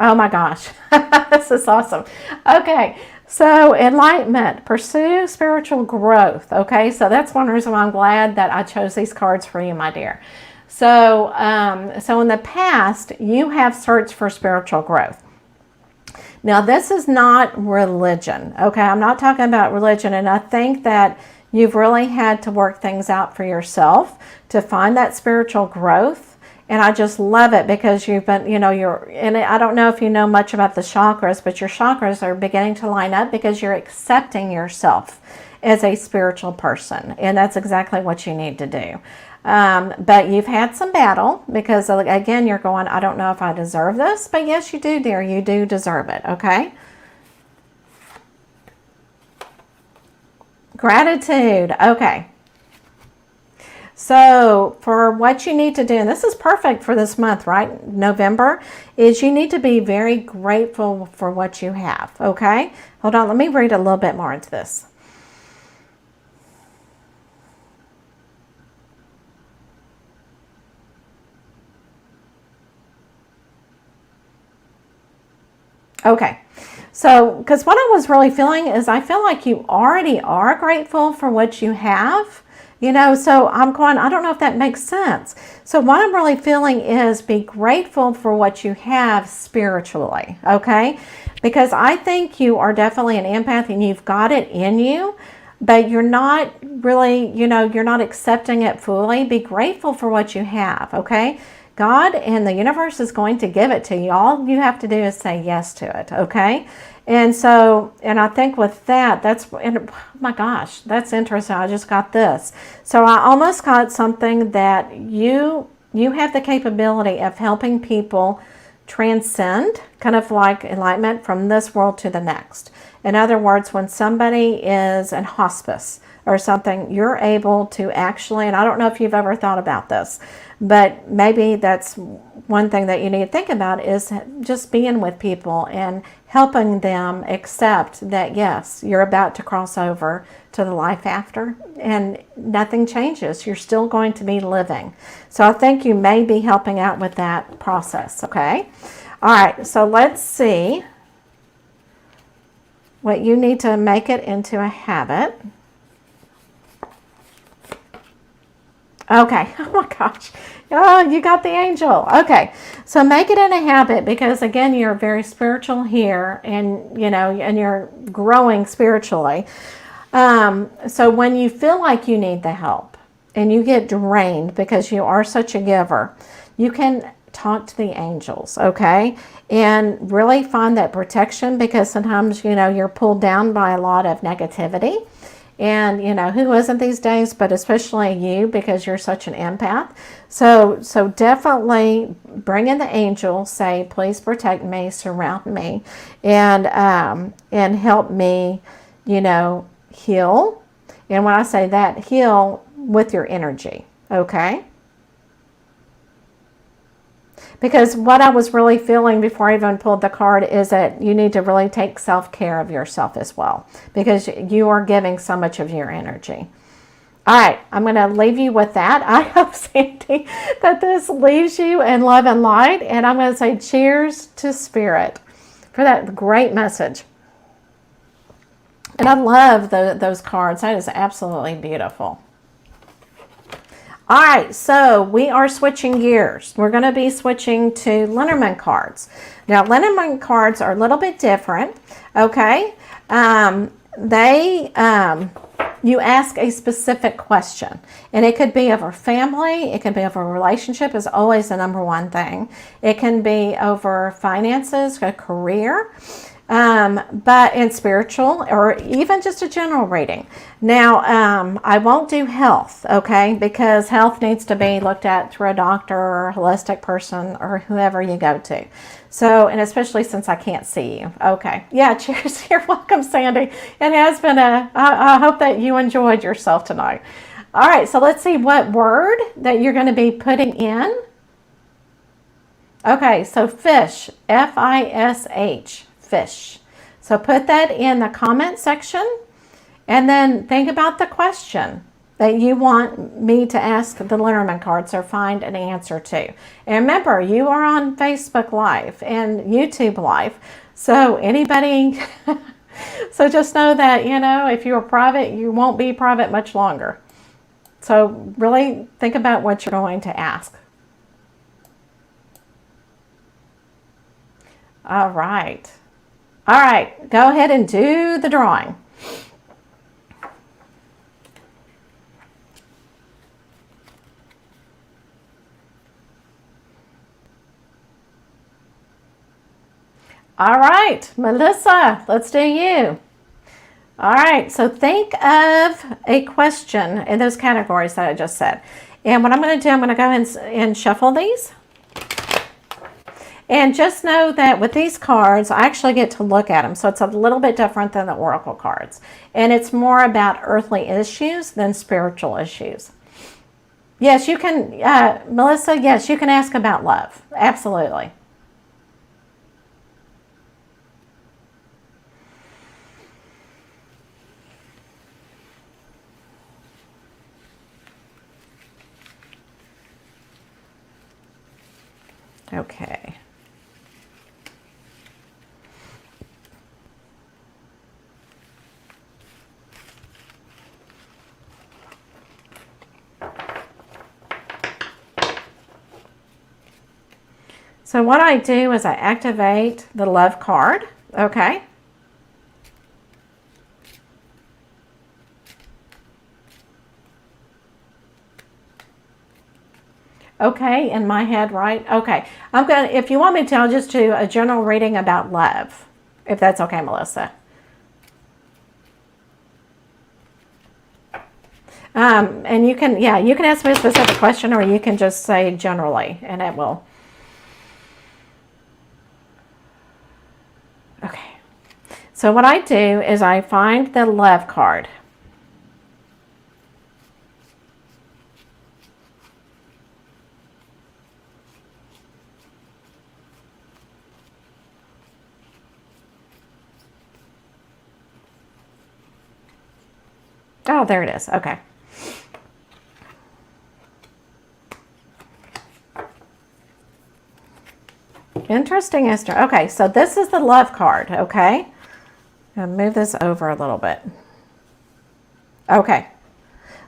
Oh my gosh, this is awesome. Okay, so enlightenment, pursue spiritual growth. Okay, so that's one reason why I'm glad that I chose these cards for you, my dear. So, so in the past, you have searched for spiritual growth. Now, this is not religion, okay? I'm not talking about religion, and I think that you've really had to work things out for yourself to find that spiritual growth. And I just love it because you've been, and I don't know if you know much about the chakras, but your chakras are beginning to line up because you're accepting yourself as a spiritual person. And that's exactly what you need to do. But you've had some battle because, again, you're going, I don't know if I deserve this. But yes, you do, dear. You do deserve it, okay? Gratitude. Okay. So for what you need to do, and this is perfect for this month, right? November, is you need to be very grateful for what you have, okay? Hold on, let me read a little bit more into this. Okay. So, because what I was really feeling is I feel like you already are grateful for what you have. So I'm going, I don't know if that makes sense. So what I'm really feeling is be grateful for what you have spiritually, okay? Because I think you are definitely an empath and you've got it in you, but you're not really, you're not accepting it fully. Be grateful for what you have, okay? God and the universe is going to give it to you. All you have to do is say yes to it, okay? And so, and I think with that, oh my gosh, that's interesting. I just got this. So I almost got something that you have the capability of helping people transcend, kind of like enlightenment from this world to the next. In other words, when somebody is in hospice or something, you're able to actually, and I don't know if you've ever thought about this, but maybe that's one thing that you need to think about is just being with people and helping them accept that, yes, you're about to cross over to the life after and nothing changes. You're still going to be living. So I think you may be helping out with that process, okay? All right, so let's see what you need to make it into a habit. Okay, oh my gosh. Oh, you got the angel. Okay, so make it in a habit because, again, you're very spiritual here and, and you're growing spiritually. So when you feel like you need the help and you get drained because you are such a giver, you can talk to the angels, okay? And really find that protection because sometimes, you're pulled down by a lot of negativity. And, who isn't these days, but especially you because you're such an empath. So definitely bring in the angel, say, please protect me, surround me, and help me, heal. And when I say that, heal with your energy, okay? Because what I was really feeling before I even pulled the card is that you need to really take self-care of yourself as well because you are giving so much of your energy. All right, I'm going to leave you with that. I hope, Sandy, that this leaves you in love and light. And I'm going to say cheers to Spirit for that great message. And I love those cards. That is absolutely beautiful. All right, so we are switching gears. We're going to be switching to Lenormand cards. Now, Lenormand cards are a little bit different, okay? You ask a specific question, and it could be over family, it could be over relationship is always the number one thing. It can be over finances, a career, but in spiritual or even just a general reading. Now, I won't do health, okay, because health needs to be looked at through a doctor or a holistic person or whoever you go to. So, and especially since I can't see you. Okay. Yeah, cheers. You're welcome, Sandy. It has been I hope that you enjoyed yourself tonight. All right, so let's see what word that you're going to be putting in. Okay, so fish, F-I-S-H, fish. So put that in the comment section and then think about the question that you want me to ask the Lenormand cards or find an answer to. And remember, you are on Facebook Live and YouTube Live. So anybody, so just know that, if you're private, you won't be private much longer. So really think about what you're going to ask. All right. All right, go ahead and do the drawing. All right, Melissa, let's do you. All right, so think of a question in those categories that I just said. And what I'm going to do, I'm going to go and shuffle these. And just know that with these cards, I actually get to look at them. So it's a little bit different than the oracle cards. And it's more about earthly issues than spiritual issues. Yes, you can, Melissa, yes, you can ask about love. Absolutely. Okay. So what I do is I activate the love card, okay? Okay, in my head, right? Okay, I'm gonna, if you want me to, I'll just do a general reading about love, if that's okay, Melissa. And you can, yeah, you can ask me a specific question or you can just say generally and it will. Okay, so what I do is I find the love card. Oh, there it is. Okay. Interesting, Esther. Okay, so this is the love card, okay? I'll move this over a little bit. Okay.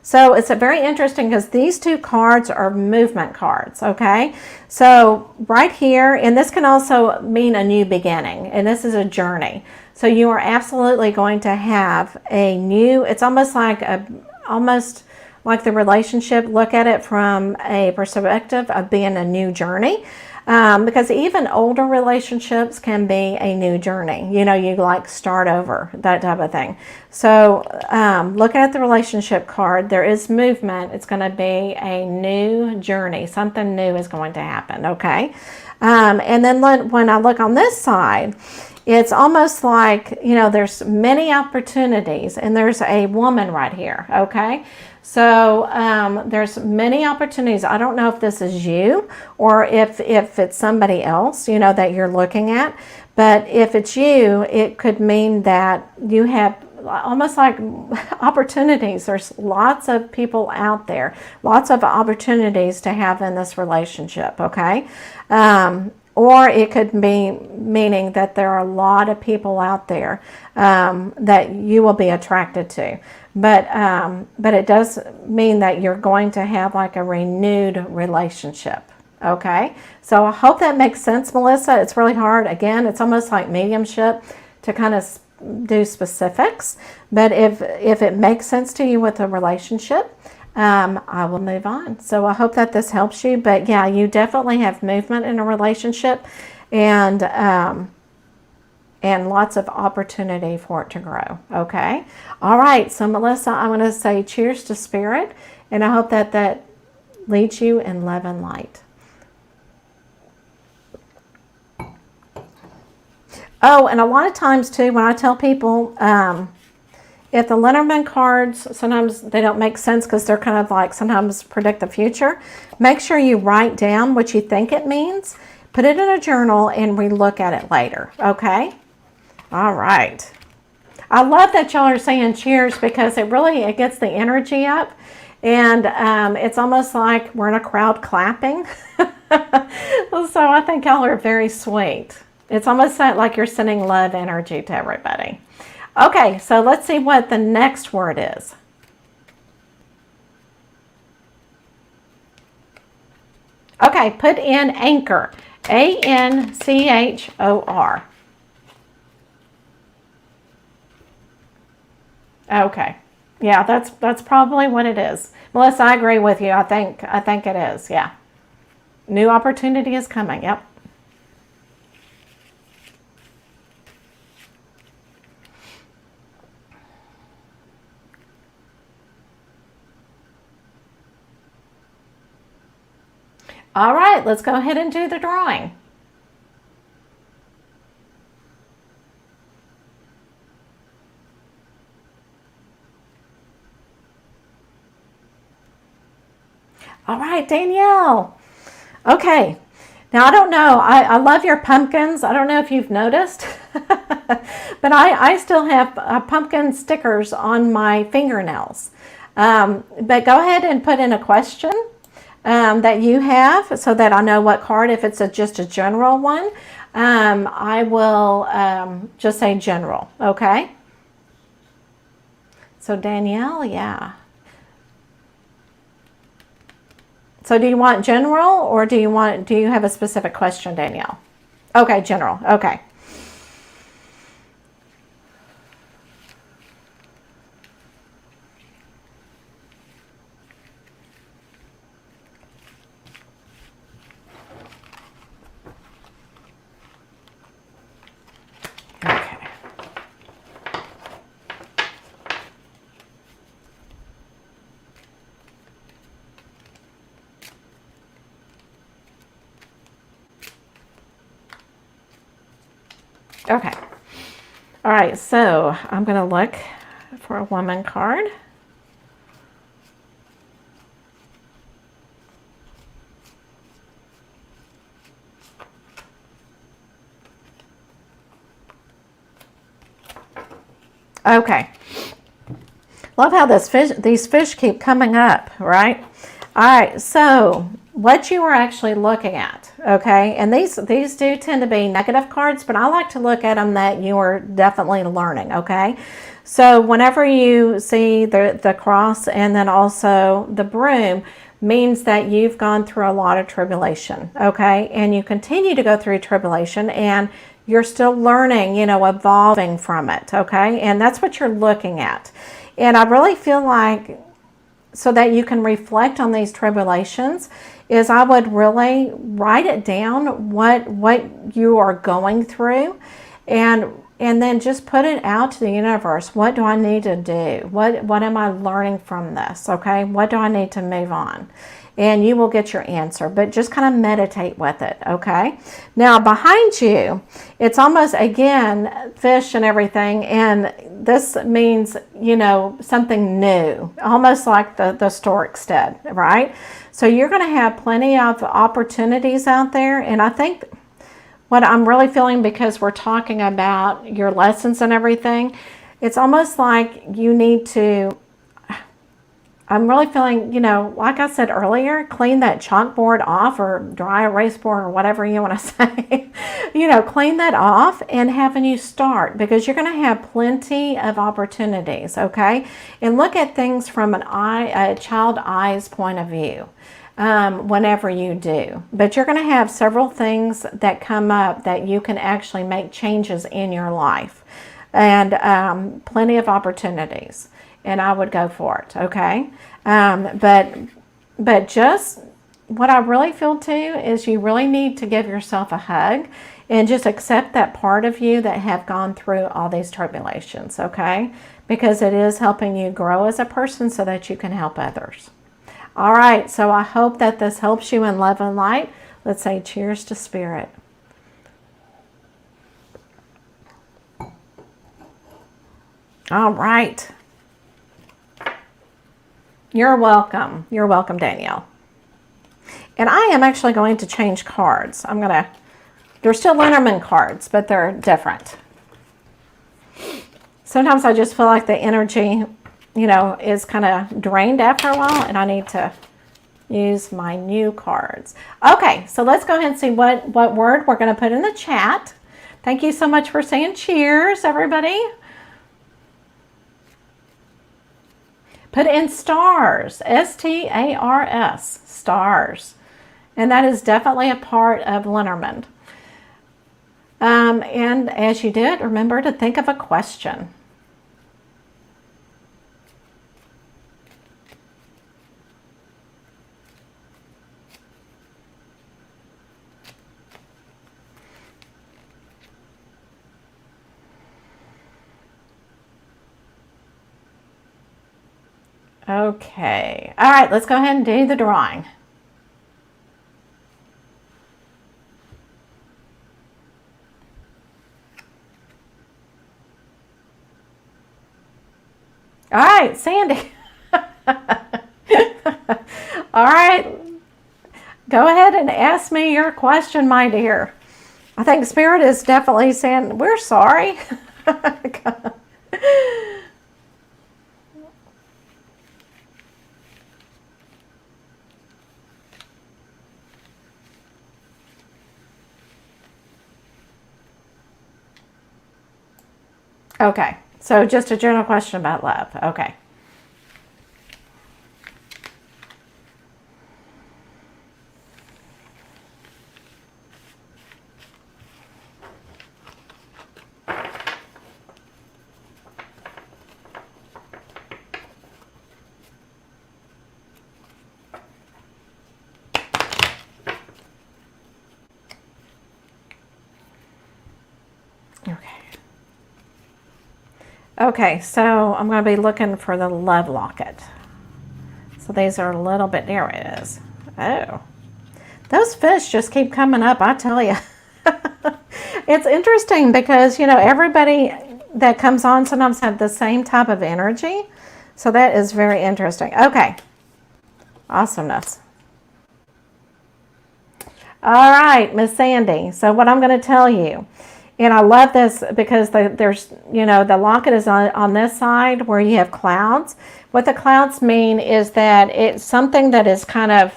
So it's very interesting because these two cards are movement cards, okay? So right here, and this can also mean a new beginning, and this is a journey. So you are absolutely going to have a new, it's almost like the relationship, look at it from a perspective of being a new journey. Because even older relationships can be a new journey. You know, you like start over, that type of thing. So looking at the relationship card, there is movement. It's going to be a new journey. Something new is going to happen, okay? And then when I look on this side, it's almost like, you know, there's many opportunities and there's a woman right here, okay? So there's many opportunities. I don't know if this is you or if it's somebody else, you know, that you're looking at. But if it's you, it could mean that you have almost like opportunities. There's lots of people out there, lots of opportunities to have in this relationship, okay? Or it could be meaning that there are a lot of people out there that you will be attracted to. But it does mean that you're going to have like a renewed relationship. Okay, so I hope that makes sense, Melissa. It's really hard. Again, it's almost like mediumship to kind of do specifics. But if it makes sense to you with a relationship, I will move on. So I hope that this helps you. But yeah, you definitely have movement in a relationship and lots of opportunity for it to grow. Okay. All right. So Melissa, I'm going to say cheers to spirit. And I hope that leads you in love and light. Oh, and a lot of times too, when I tell people, if the Lenormand cards, sometimes they don't make sense because they're kind of like sometimes predict the future, make sure you write down what you think it means, put it in a journal, and relook at it later, okay? All right. I love that y'all are saying cheers because it gets the energy up, and it's almost like we're in a crowd clapping. So I think y'all are very sweet. It's almost like you're sending love energy to everybody. Okay, so let's see what the next word is. Okay, put in anchor. A-N-C-H-O-R. Okay. Yeah, that's probably what it is. Melissa, I agree with you. I think it is. Yeah. New opportunity is coming. Yep. All right, let's go ahead and do the drawing. All right, Danielle. Okay. Now, I don't know. I love your pumpkins. I don't know if you've noticed, but I still have pumpkin stickers on my fingernails. But go ahead and put in a question that you have so that I know what card. If it's just a general one, I will just say general. Okay. So Danielle, yeah. So do you want general, or do you have a specific question, Danielle? Okay, general. Okay. Okay. All right, so I'm going to look for a woman card. Okay. Love how these fish keep coming up, right? All right, so what you are actually looking at, okay, and these do tend to be negative cards, but I like to look at them that you are definitely learning, okay? So whenever you see the cross and then also the broom, means that you've gone through a lot of tribulation, okay? And you continue to go through tribulation and you're still learning, evolving from it, okay? And that's what you're looking at. And I really feel like, so that you can reflect on these tribulations, is I would really write it down what you are going through, and then just put it out to the universe. What do I need to do? What am I learning from this? Okay, what do I need to move on? And you will get your answer, but just kind of meditate with it, okay? Now, behind you, it's almost, again, fish and everything, and this means, something new, almost like the stork's dead, right? So you're going to have plenty of opportunities out there, and I think what I'm really feeling, because we're talking about your lessons and everything, it's almost like you need to, I'm really feeling, like I said earlier, clean that chalkboard off, or dry erase board, or whatever you want to say. Clean that off and have a new start, because you're going to have plenty of opportunities, okay? And look at things from a child eye's point of view whenever you do. But you're going to have several things that come up that you can actually make changes in your life, and plenty of opportunities. And I would go for it, okay? But just what I really feel too is you really need to give yourself a hug and just accept that part of you that have gone through all these tribulations, okay? Because it is helping you grow as a person so that you can help others. All right, so I hope that this helps you in love and light. Let's say cheers to spirit. All right. You're welcome. You're welcome, Danielle. And I am actually going to change cards. They're still Lenormand cards, but they're different. Sometimes I just feel like the energy, is kind of drained after a while, and I need to use my new cards. Okay, so let's go ahead and see what word we're going to put in the chat. Thank you so much for saying cheers, everybody. Put in stars, S-T-A-R-S, stars. And that is definitely a part of Lenormand. And as you do it, remember to think of a question. Okay. All right, let's go ahead and do the drawing. All right, Sandy. All right. Go ahead and ask me your question, my dear. I think Spirit is definitely saying, we're sorry. Okay, so just a general question about love. Okay. Okay, so I'm going to be looking for the love locket. So these are a little bit, there it is. Oh, those fish just keep coming up, I tell you. It's interesting because, you know, everybody that comes on sometimes have the same type of energy. So that is very interesting. Okay, awesomeness. All right, Miss Sandy. So what I'm going to tell you, and I love this because there's, you know, the locket is on this side where you have clouds. What the clouds mean is that it's something that is kind of,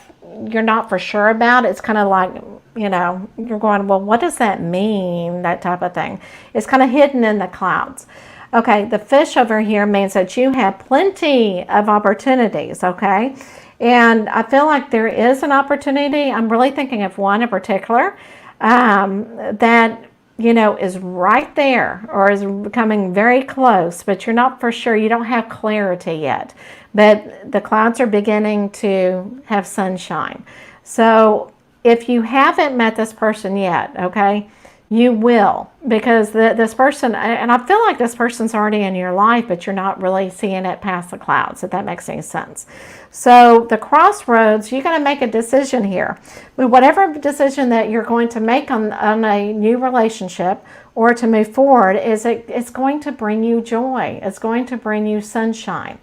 you're not for sure about. It's kind of like, you know, you're going, well, what does that mean? That type of thing. It's kind of hidden in the clouds. Okay, the fish over here means that you have plenty of opportunities, okay? And I feel like there is an opportunity. I'm really thinking of one in particular that, you know, is right there or is becoming very close, but you're not for sure. You don't have clarity yet, but the clouds are beginning to have sunshine. So if you haven't met this person yet, okay, you will, because this person, and I feel like this person's already in your life, but you're not really seeing it past the clouds, if that makes any sense. So the crossroads, you got to make a decision here. But whatever decision that you're going to make on a new relationship or to move forward, it's going to bring you joy. It's going to bring you sunshine.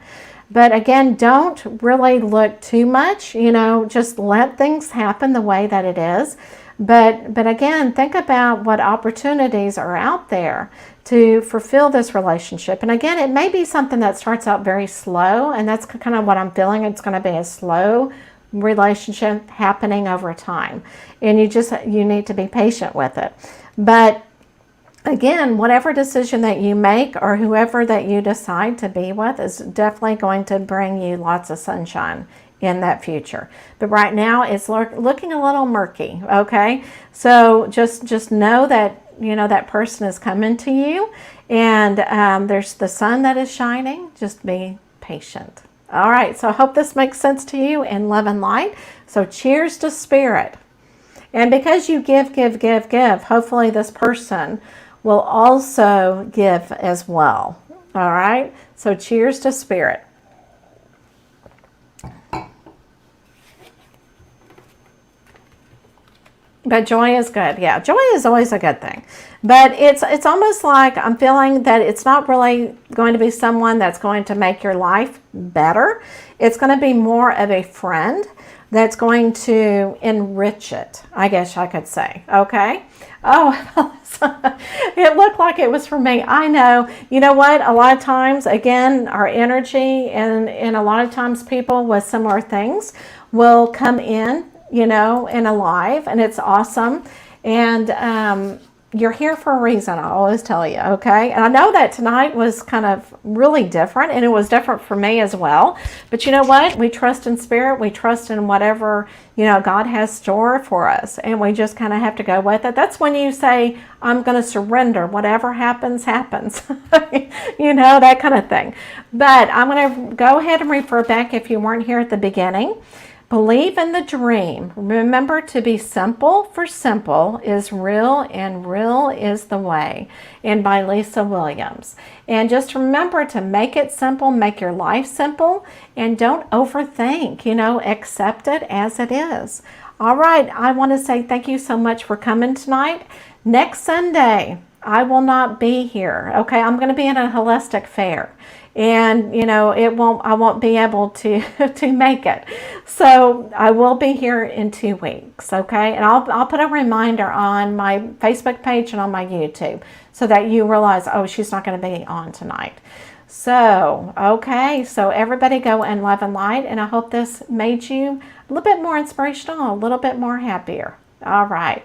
But again, don't really look too much, you know, just let things happen the way that it is. But again, think about what opportunities are out there to fulfill this relationship. And again, it may be something that starts out very slow, and that's kind of what I'm feeling. It's going to be a slow relationship happening over time. And you need to be patient with it. But again, whatever decision that you make or whoever that you decide to be with is definitely going to bring you lots of sunshine in that future. But right now it's looking a little murky, okay? So just know that, you know, that person is coming to you, and there's the sun that is shining. Just be patient. All right, so I hope this makes sense to you in love and light. So cheers to Spirit. And because you give, hopefully this person will also give as well. All right, so cheers to Spirit. But joy is good. Yeah, joy is always a good thing. But it's almost like I'm feeling that it's not really going to be someone that's going to make your life better. It's going to be more of a friend that's going to enrich it, I guess I could say. Okay? Oh, it looked like it was for me. I know. You know what? A lot of times, again, our energy and a lot of times people with similar things will come in, you know, and alive, and it's awesome. And you're here for a reason, I always tell you, okay? And I know that tonight was kind of really different, and it was different for me as well. But you know what? We trust in spirit. We trust in whatever, God has stored for us, and we just kind of have to go with it. That's when you say, I'm going to surrender. Whatever happens, happens. That kind of thing. But I'm going to go ahead and refer back if you weren't here at the beginning. Believe in the dream. Remember to be simple, for simple is real and real is the way. And by Lisa Williams. And just remember to make it simple, make your life simple, and don't overthink, accept it as it is. All right, I want to say thank you so much for coming tonight. Next Sunday, I will not be here. Okay, I'm going to be in a holistic fair. And I won't be able to to make it, so I will be here in 2 weeks. Okay, and I'll put a reminder on my Facebook page and on my YouTube so that you realize, oh, she's not going to be on tonight. So okay, so everybody go in love and light, and I hope this made you a little bit more inspirational, a little bit more happier. All right.